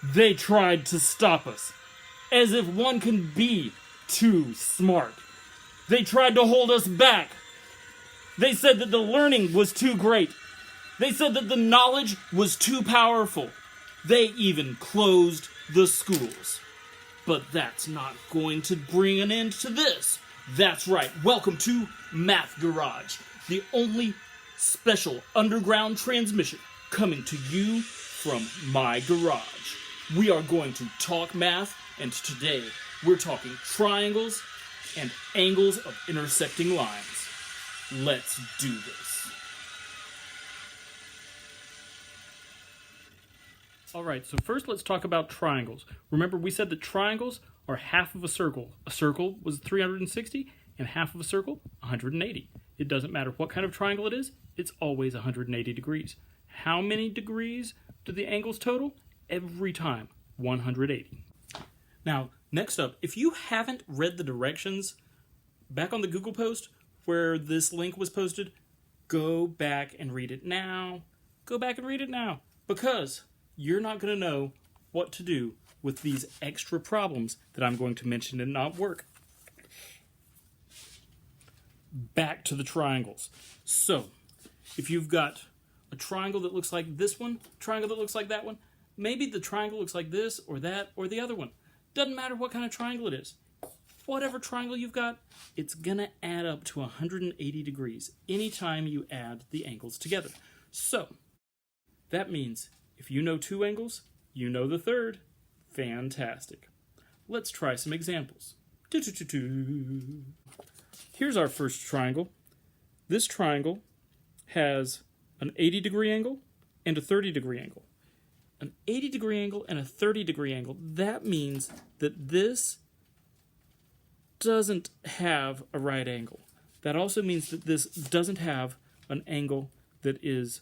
They tried to stop us, as if one can be too smart. They tried to hold us back. They said that the learning was too great. They said that the knowledge was too powerful. They even closed the schools. But that's not going to bring an end to this. That's right. Welcome to Math Garage, the only special underground transmission coming to you from my garage. We are going to talk math, and today we're talking triangles and angles of intersecting lines. Let's do this. All right, so first let's talk about triangles. Remember, we said that triangles are half of a circle. A circle was 360, and half of a circle, 180. It doesn't matter what kind of triangle it is, it's always 180 degrees. How many degrees do the angles total? Every time, 180. Now, next up, if you haven't read the directions back on the Google post where this link was posted, go back and read it now. Go back and read it now, because you're not going to know what to do with these extra problems that I'm going to mention and not work. Back to the triangles. So, if you've got a triangle that looks like this one, triangle that looks like that one, maybe the triangle looks like this or that or the other one. Doesn't matter what kind of triangle it is. Whatever triangle you've got, it's going to add up to 180 degrees anytime you add the angles together. So, that means if you know two angles, you know the third. Fantastic. Let's try some examples. Here's our first triangle. This triangle has an 80-degree angle and a 30-degree angle. An 80-degree angle and a 30-degree angle. That means that this doesn't have a right angle. That also means that this doesn't have an angle that is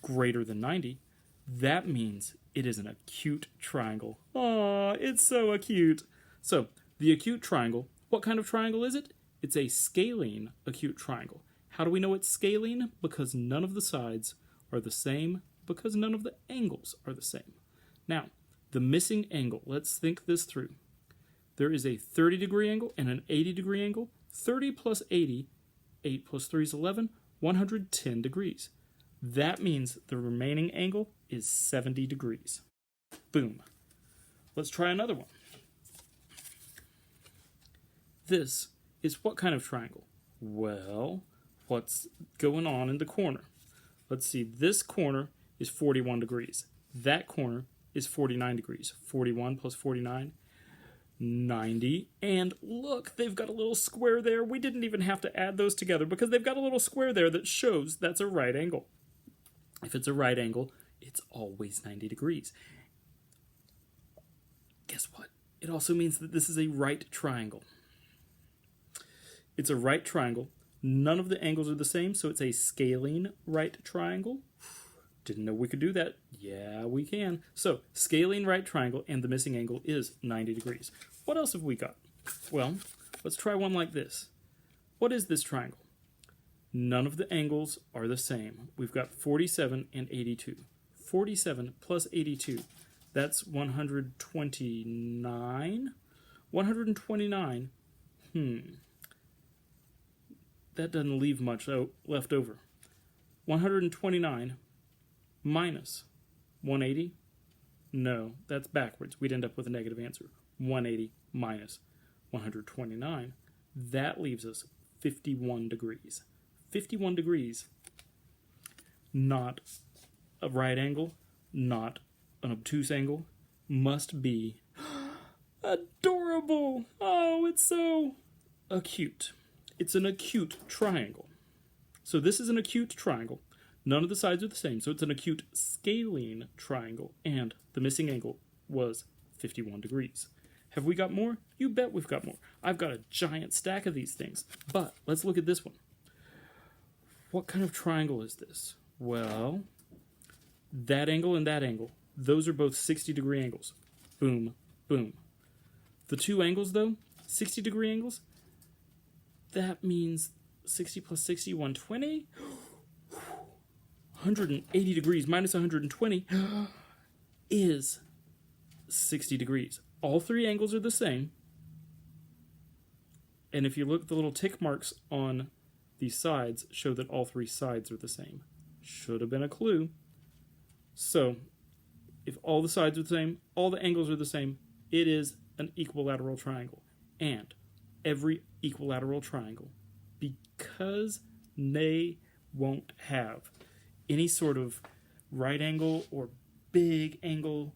greater than 90. That means it is an acute triangle. Aw, it's so acute. So, the acute triangle, what kind of triangle is it? It's a scalene acute triangle. How do we know it's scalene? Because none of the sides are the same, because none of the angles are the same. Now, the missing angle, let's think this through. There is a 30-degree angle and an 80-degree angle. 30 plus 80, 8 plus 3 is 11, 110 degrees. That means the remaining angle is 70 degrees. Boom. Let's try another one. This is what kind of triangle? Well, what's going on in the corner? Let's see, this corner is 41 degrees. That corner is 49 degrees. 41 plus 49, 90. And look, they've got a little square there. We didn't even have to add those together because they've got a little square there that shows that's a right angle. If it's a right angle, it's always 90 degrees. Guess what? It also means that this is a right triangle. It's a right triangle. None of the angles are the same, so it's a scalene right triangle. Didn't know we could do that. Yeah, we can. So, scalene right triangle, and the missing angle is 90 degrees. What else have we got? Well, let's try one like this. What is this triangle? None of the angles are the same. We've got 47 and 82. 47 plus 82, that's 129. 129, that doesn't leave much left over. 129 minus 180? No, that's backwards. We'd end up with a negative answer. 180 minus 129. That leaves us 51 degrees. 51 degrees. Not a right angle, not an obtuse angle. Must be adorable. Oh, it's so acute. It's an acute triangle. So this is an acute triangle. None of the sides are the same, so it's an acute scalene triangle, and the missing angle was 51 degrees. Have we got more? You bet we've got more. I've got a giant stack of these things, but let's look at this one. What kind of triangle is this? Well, that angle and that angle, those are both 60-degree angles. Boom, boom. The two angles, though, 60-degree angles, that means 60 plus 60, 120. 180 degrees minus 120 is 60 degrees. All three angles are the same. And if you look, the little tick marks on the sides show that all three sides are the same. Should have been a clue. So, if all the sides are the same, all the angles are the same, it is an equilateral triangle. And every equilateral triangle, because they won't have any sort of right angle or big angle,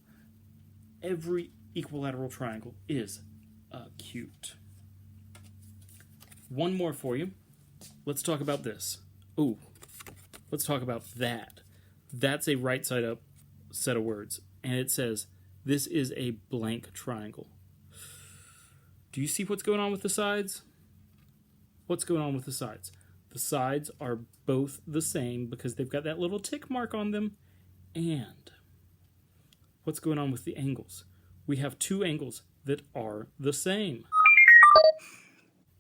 every equilateral triangle is acute. One more for you. Let's talk about this. Ooh, let's talk about that. That's a right side up set of words. And it says, this is a blank triangle. Do you see what's going on with the sides? What's going on with the sides? The sides are both the same because they've got that little tick mark on them. And what's going on with the angles? We have two angles that are the same.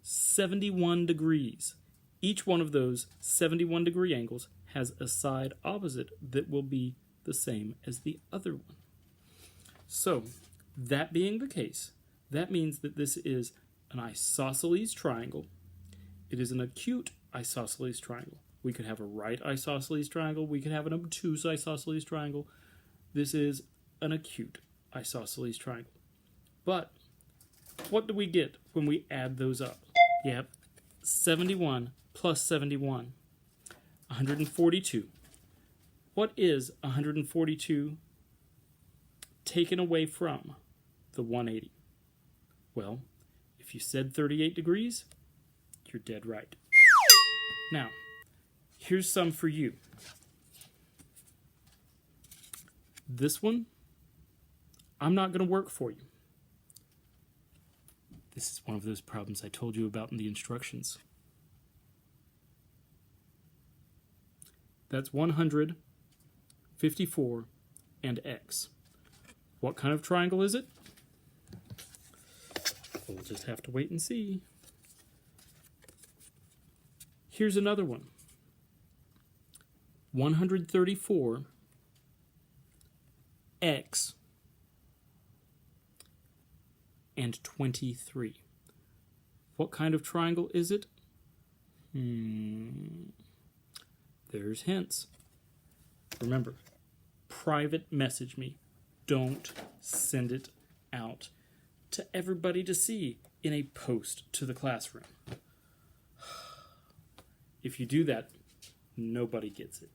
71 degrees. Each one of those 71 degree angles has a side opposite that will be the same as the other one. So, that being the case, that means that this is an isosceles triangle. It is an acute isosceles triangle. We could have a right isosceles triangle. We could have an obtuse isosceles triangle. This is an acute isosceles triangle. But what do we get when we add those up? Yep, 71 plus 71, 142. What is 142 taken away from the 180? Well, if you said 38 degrees, you're dead right. Now, here's some for you. This one, I'm not going to work for you. This is one of those problems I told you about in the instructions. That's 154 and x. What kind of triangle is it? We'll just have to wait and see. Here's another one. 134 x and 23. What kind of triangle is it? There's hints. Remember, private message me. Don't send it out to everybody to see in a post to the classroom. If you do that, nobody gets it.